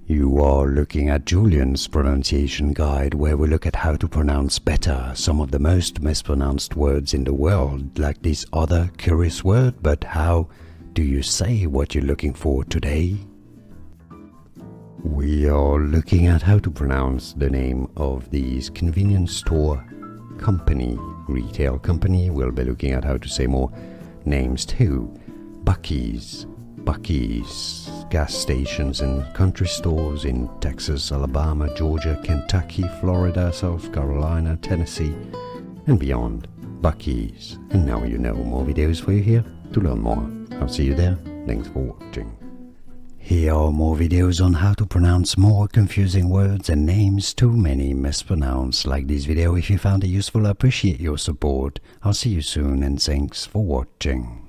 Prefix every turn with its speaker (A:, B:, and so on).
A: You are looking at Julian's pronunciation guide, where we look at how to pronounce better some of the most mispronounced words in the world, like this other curious word. But how do you say what you're looking for today? We are looking at how to pronounce the name of this convenience store company, retail company. We'll be looking at how to say more names too. Buc-ee's, gas stations and country stores in Texas, Alabama, Georgia, Kentucky, Florida, South Carolina, Tennessee, and beyond. Buc-ee's. And now you know more videos for you here to learn more. I'll see you there. Thanks for watching. Here are more videos on how to pronounce more confusing words and names too many mispronounced. Like this video if you found it useful. I appreciate your support. I'll see you soon and thanks for watching.